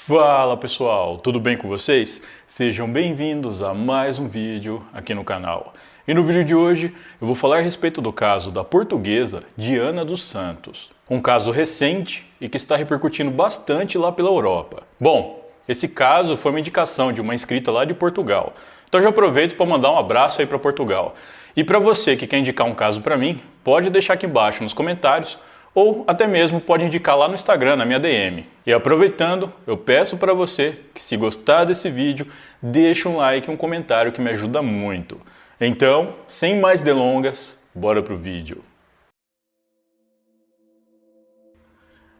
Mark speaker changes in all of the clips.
Speaker 1: Fala pessoal, tudo bem com vocês? Sejam bem-vindos a mais um vídeo aqui no canal. E no vídeo de hoje eu vou falar a respeito do caso da portuguesa Diana dos Santos. Um caso recente e que está repercutindo bastante lá pela Europa. Bom, esse caso foi uma indicação de uma inscrita lá de Portugal. Então já aproveito para mandar um abraço aí para Portugal. E para você que quer indicar um caso para mim, pode deixar aqui embaixo nos comentários ou até mesmo pode indicar lá no Instagram, na minha DM. E aproveitando, eu peço para você que se gostar desse vídeo, deixa um like e um comentário que me ajuda muito. Então, sem mais delongas, bora pro vídeo.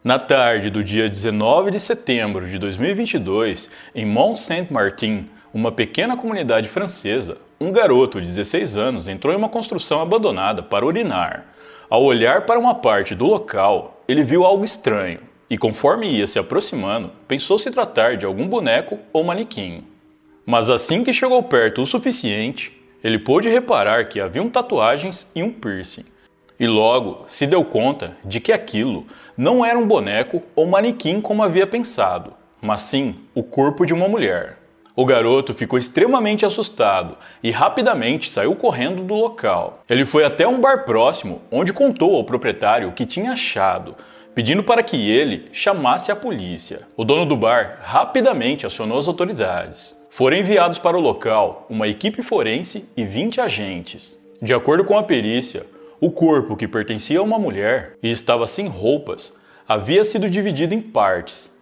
Speaker 1: Na tarde do dia 19 de setembro de 2022, em Mont-Saint-Martin, uma pequena comunidade francesa, um garoto de 16 anos entrou em uma construção abandonada para urinar. Ao olhar para uma parte do local, ele viu algo estranho e, conforme ia se aproximando, pensou se tratar de algum boneco ou manequim. Mas assim que chegou perto o suficiente, ele pôde reparar que haviam tatuagens e um piercing. E logo se deu conta de que aquilo não era um boneco ou manequim como havia pensado, mas sim o corpo de uma mulher. O garoto ficou extremamente assustado e rapidamente saiu correndo do local. Ele foi até um bar próximo, onde contou ao proprietário o que tinha achado, pedindo para que ele chamasse a polícia. O dono do bar rapidamente acionou as autoridades. Foram enviados para o local uma equipe forense e 20 agentes. De acordo com a perícia, o corpo, que pertencia a uma mulher e estava sem roupas, havia sido dividido em partes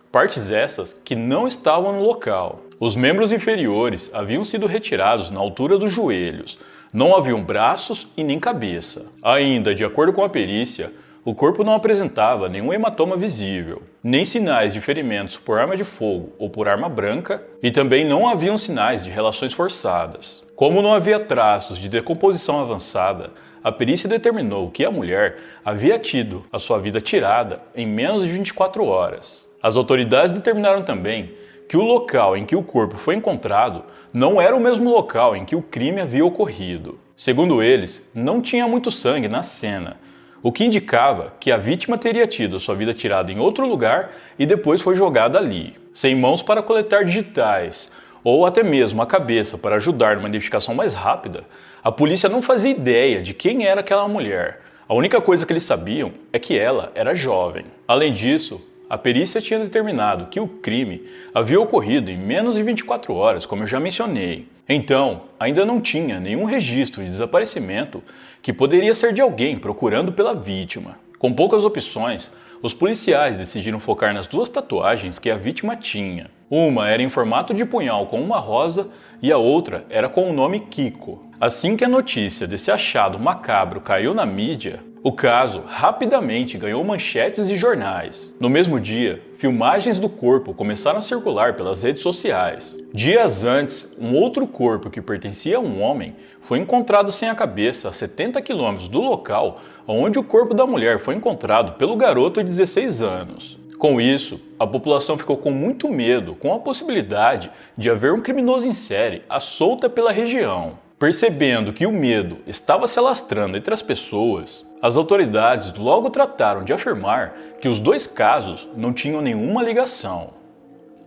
Speaker 1: essas que não estavam no local. Os membros inferiores haviam sido retirados na altura dos joelhos, não haviam braços e nem cabeça. Ainda, de acordo com a perícia, o corpo não apresentava nenhum hematoma visível, nem sinais de ferimentos por arma de fogo ou por arma branca, e também não haviam sinais de relações forçadas. Como não havia traços de decomposição avançada, a perícia determinou que a mulher havia tido a sua vida tirada em menos de 24 horas. As autoridades determinaram também que o local em que o corpo foi encontrado não era o mesmo local em que o crime havia ocorrido. Segundo eles, não tinha muito sangue na cena, o que indicava que a vítima teria tido sua vida tirada em outro lugar e depois foi jogada ali. Sem mãos para coletar digitais, ou até mesmo a cabeça para ajudar numa identificação mais rápida, a polícia não fazia ideia de quem era aquela mulher. A única coisa que eles sabiam é que ela era jovem. Além disso, a perícia tinha determinado que o crime havia ocorrido em menos de 24 horas, como eu já mencionei. Então, ainda não tinha nenhum registro de desaparecimento que poderia ser de alguém procurando pela vítima. Com poucas opções, os policiais decidiram focar nas duas tatuagens que a vítima tinha. Uma era em formato de punhal com uma rosa e a outra era com o nome Kiko. Assim que a notícia desse achado macabro caiu na mídia, o caso rapidamente ganhou manchetes e jornais. No mesmo dia, filmagens do corpo começaram a circular pelas redes sociais. Dias antes, um outro corpo que pertencia a um homem foi encontrado sem a cabeça a 70 quilômetros do local onde o corpo da mulher foi encontrado pelo garoto de 16 anos. Com isso, a população ficou com muito medo com a possibilidade de haver um criminoso em série à solta pela região. Percebendo que o medo estava se alastrando entre as pessoas, as autoridades logo trataram de afirmar que os dois casos não tinham nenhuma ligação.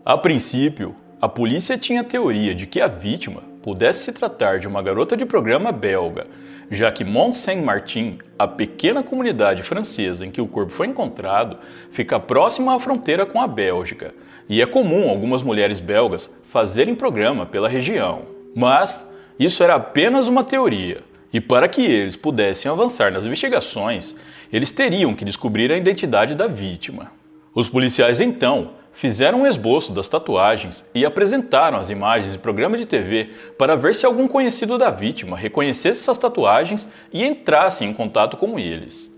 Speaker 1: A princípio, a polícia tinha a teoria de que a vítima pudesse se tratar de uma garota de programa belga, já que Mont-Saint-Martin, a pequena comunidade francesa em que o corpo foi encontrado, fica próxima à fronteira com a Bélgica, e é comum algumas mulheres belgas fazerem programa pela região. Mas isso era apenas uma teoria, e para que eles pudessem avançar nas investigações, eles teriam que descobrir a identidade da vítima. Os policiais então fizeram um esboço das tatuagens e apresentaram as imagens de programas de TV para ver se algum conhecido da vítima reconhecesse essas tatuagens e entrasse em contato com eles.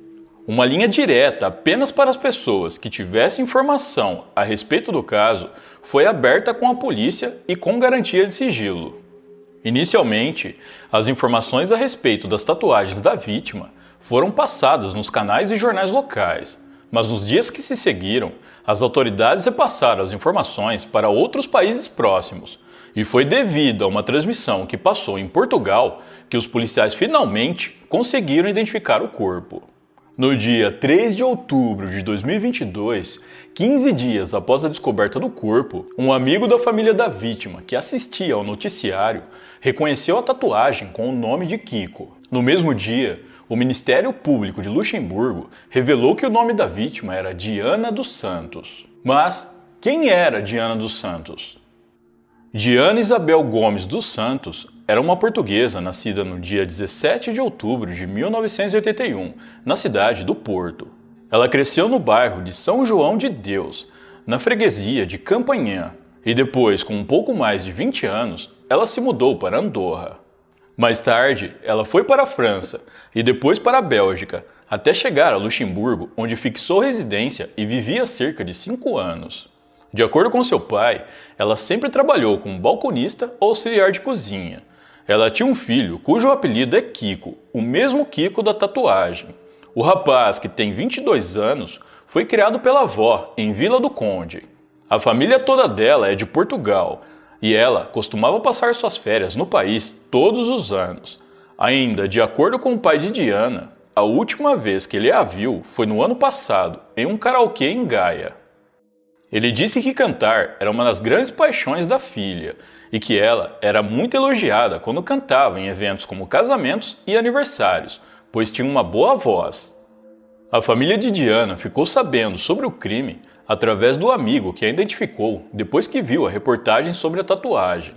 Speaker 1: Uma linha direta apenas para as pessoas que tivessem informação a respeito do caso foi aberta com a polícia e com garantia de sigilo. Inicialmente, as informações a respeito das tatuagens da vítima foram passadas nos canais e jornais locais, mas nos dias que se seguiram, as autoridades repassaram as informações para outros países próximos, e foi devido a uma transmissão que passou em Portugal que os policiais finalmente conseguiram identificar o corpo. No dia 3 de outubro de 2022, 15 dias após a descoberta do corpo, um amigo da família da vítima que assistia ao noticiário reconheceu a tatuagem com o nome de Kiko. No mesmo dia, o Ministério Público de Luxemburgo revelou que o nome da vítima era Diana dos Santos. Mas quem era Diana dos Santos? Diana Isabel Gomes dos Santos era uma portuguesa nascida no dia 17 de outubro de 1981, na cidade do Porto. Ela cresceu no bairro de São João de Deus, na freguesia de Campanhã, e depois, com um pouco mais de 20 anos, ela se mudou para Andorra. Mais tarde, ela foi para a França e depois para a Bélgica, até chegar a Luxemburgo, onde fixou residência e vivia há cerca de 5 anos. De acordo com seu pai, ela sempre trabalhou como balconista ou auxiliar de cozinha. Ela tinha um filho cujo apelido é Kiko, o mesmo Kiko da tatuagem. O rapaz, que tem 22 anos, foi criado pela avó em Vila do Conde. A família toda dela é de Portugal e ela costumava passar suas férias no país todos os anos. Ainda, de acordo com o pai de Diana, a última vez que ele a viu foi no ano passado, em um karaokê em Gaia. Ele disse que cantar era uma das grandes paixões da filha e que ela era muito elogiada quando cantava em eventos como casamentos e aniversários, pois tinha uma boa voz. A família de Diana ficou sabendo sobre o crime através do amigo que a identificou depois que viu a reportagem sobre a tatuagem.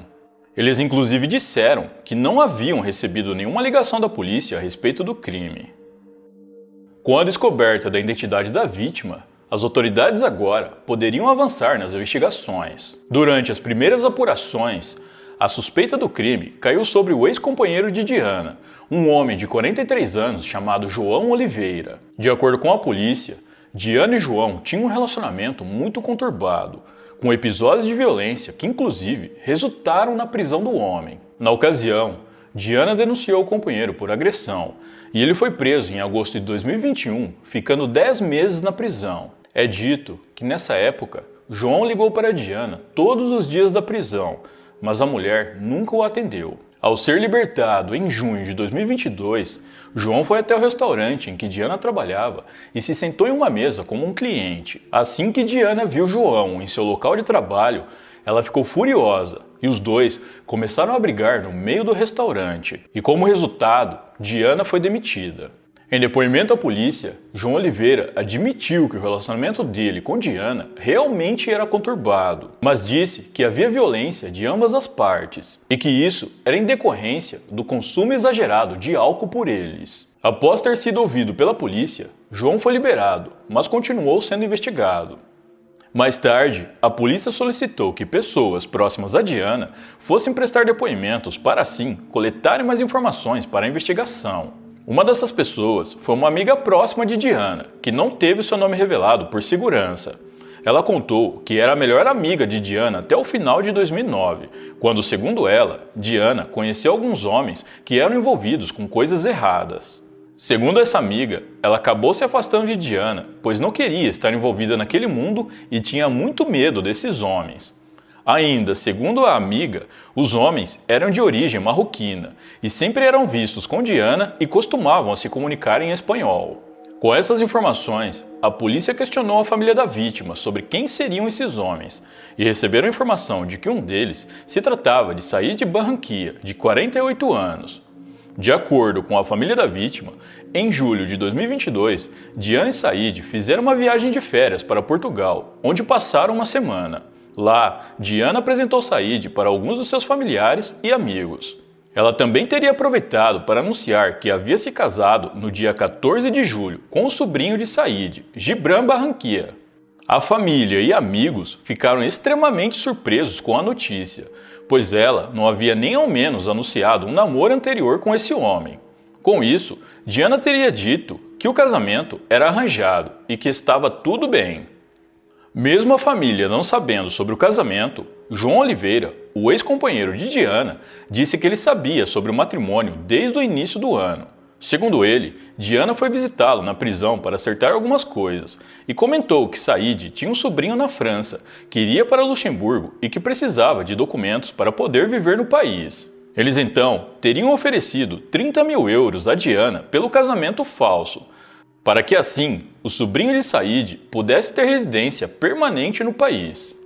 Speaker 1: Eles inclusive disseram que não haviam recebido nenhuma ligação da polícia a respeito do crime. Com a descoberta da identidade da vítima, as autoridades agora poderiam avançar nas investigações. Durante as primeiras apurações, a suspeita do crime caiu sobre o ex-companheiro de Diana, um homem de 43 anos chamado João Oliveira. De acordo com a polícia, Diana e João tinham um relacionamento muito conturbado, com episódios de violência que inclusive resultaram na prisão do homem. Na ocasião, Diana denunciou o companheiro por agressão e ele foi preso em agosto de 2021, ficando 10 meses na prisão. É dito que nessa época, João ligou para Diana todos os dias da prisão, mas a mulher nunca o atendeu. Ao ser libertado em junho de 2022, João foi até o restaurante em que Diana trabalhava e se sentou em uma mesa como um cliente. Assim que Diana viu João em seu local de trabalho, ela ficou furiosa e os dois começaram a brigar no meio do restaurante. E como resultado, Diana foi demitida. Em depoimento à polícia, João Oliveira admitiu que o relacionamento dele com Diana realmente era conturbado, mas disse que havia violência de ambas as partes e que isso era em decorrência do consumo exagerado de álcool por eles. Após ter sido ouvido pela polícia, João foi liberado, mas continuou sendo investigado. Mais tarde, a polícia solicitou que pessoas próximas a Diana fossem prestar depoimentos para assim coletarem mais informações para a investigação. Uma dessas pessoas foi uma amiga próxima de Diana, que não teve seu nome revelado por segurança. Ela contou que era a melhor amiga de Diana até o final de 2009, quando, segundo ela, Diana conheceu alguns homens que eram envolvidos com coisas erradas. Segundo essa amiga, ela acabou se afastando de Diana, pois não queria estar envolvida naquele mundo e tinha muito medo desses homens. Ainda, segundo a amiga, os homens eram de origem marroquina e sempre eram vistos com Diana e costumavam se comunicar em espanhol. Com essas informações, a polícia questionou a família da vítima sobre quem seriam esses homens e receberam informação de que um deles se tratava de Said Barranquilla, de 48 anos. De acordo com a família da vítima, em julho de 2022, Diana e Said fizeram uma viagem de férias para Portugal, onde passaram uma semana. Lá, Diana apresentou Said para alguns dos seus familiares e amigos. Ela também teria aproveitado para anunciar que havia se casado no dia 14 de julho com o sobrinho de Said, Gibran Barranquilla. A família e amigos ficaram extremamente surpresos com a notícia, pois ela não havia nem ao menos anunciado um namoro anterior com esse homem. Com isso, Diana teria dito que o casamento era arranjado e que estava tudo bem. Mesmo a família não sabendo sobre o casamento, João Oliveira, o ex-companheiro de Diana, disse que ele sabia sobre o matrimônio desde o início do ano. Segundo ele, Diana foi visitá-lo na prisão para acertar algumas coisas e comentou que Said tinha um sobrinho na França, que iria para Luxemburgo e que precisava de documentos para poder viver no país. Eles então teriam oferecido 30 mil euros a Diana pelo casamento falso. para que assim o sobrinho de Said pudesse ter residência permanente no país.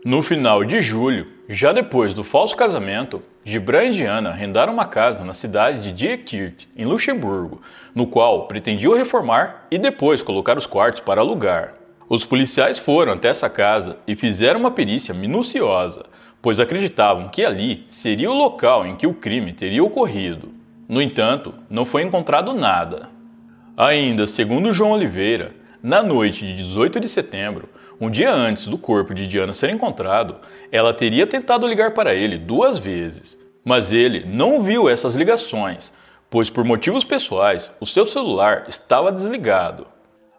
Speaker 1: No final de julho, já depois do falso casamento, Gibran e Diana arrendaram uma casa na cidade de Diekirch, em Luxemburgo, no qual pretendiam reformar e depois colocar os quartos para alugar. Os policiais foram até essa casa e fizeram uma perícia minuciosa, pois acreditavam que ali seria o local em que o crime teria ocorrido. No entanto, não foi encontrado nada. Ainda segundo João Oliveira, na noite de 18 de setembro, um dia antes do corpo de Diana ser encontrado, ela teria tentado ligar para ele 2 vezes, mas ele não viu essas ligações, pois por motivos pessoais o seu celular estava desligado.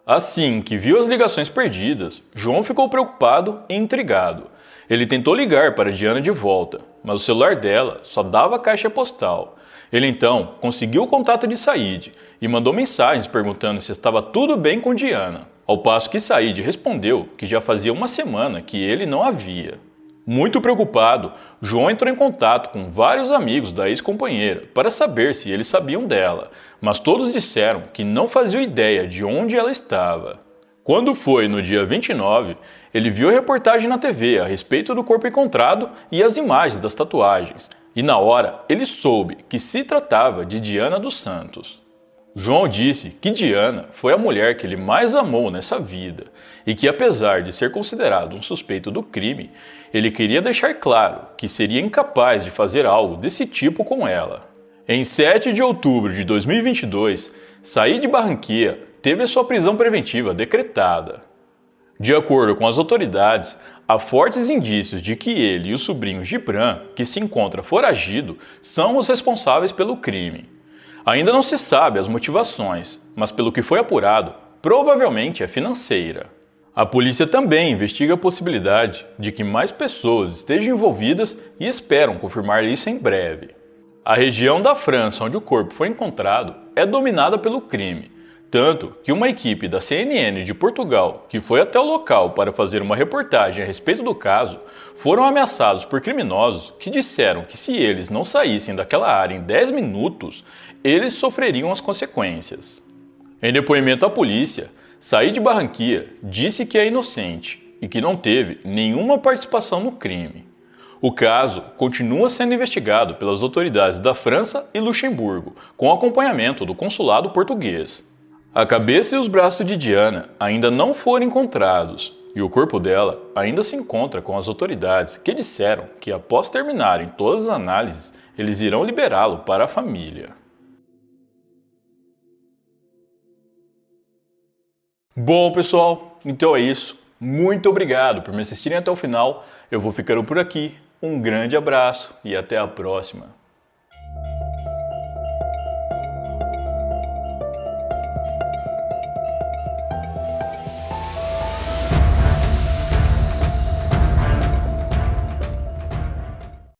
Speaker 1: Assim que viu as ligações perdidas, João ficou preocupado e intrigado. Ele tentou ligar para Diana de volta, mas o celular dela só dava caixa postal. Ele então conseguiu o contato de Said e mandou mensagens perguntando se estava tudo bem com Diana, ao passo que Said respondeu que já fazia uma semana que ele não a via. Muito preocupado, João entrou em contato com vários amigos da ex-companheira para saber se eles sabiam dela, mas todos disseram que não faziam ideia de onde ela estava. Quando foi no dia 29, ele viu a reportagem na TV a respeito do corpo encontrado e as imagens das tatuagens, e na hora ele soube que se tratava de Diana dos Santos. João disse que Diana foi a mulher que ele mais amou nessa vida e que, apesar de ser considerado um suspeito do crime, ele queria deixar claro que seria incapaz de fazer algo desse tipo com ela. Em 7 de outubro de 2022, Said Barranquilla teve a sua prisão preventiva decretada. De acordo com as autoridades, há fortes indícios de que ele e o sobrinho Gibran, que se encontra foragido, são os responsáveis pelo crime. Ainda não se sabe as motivações, mas pelo que foi apurado, provavelmente é financeira. A polícia também investiga a possibilidade de que mais pessoas estejam envolvidas e esperam confirmar isso em breve. A região da França onde o corpo foi encontrado é dominada pelo crime, tanto que uma equipe da CNN de Portugal, que foi até o local para fazer uma reportagem a respeito do caso, foram ameaçados por criminosos que disseram que se eles não saíssem daquela área em 10 minutos, eles sofreriam as consequências. Em depoimento à polícia, Said Barranquilla disse que é inocente e que não teve nenhuma participação no crime. O caso continua sendo investigado pelas autoridades da França e Luxemburgo, com acompanhamento do consulado português. A cabeça e os braços de Diana ainda não foram encontrados e o corpo dela ainda se encontra com as autoridades, que disseram que após terminarem todas as análises, eles irão liberá-lo para a família. Bom, pessoal, então é isso. Muito obrigado por me assistirem até o final. Eu vou ficando por aqui. Um grande abraço e até a próxima.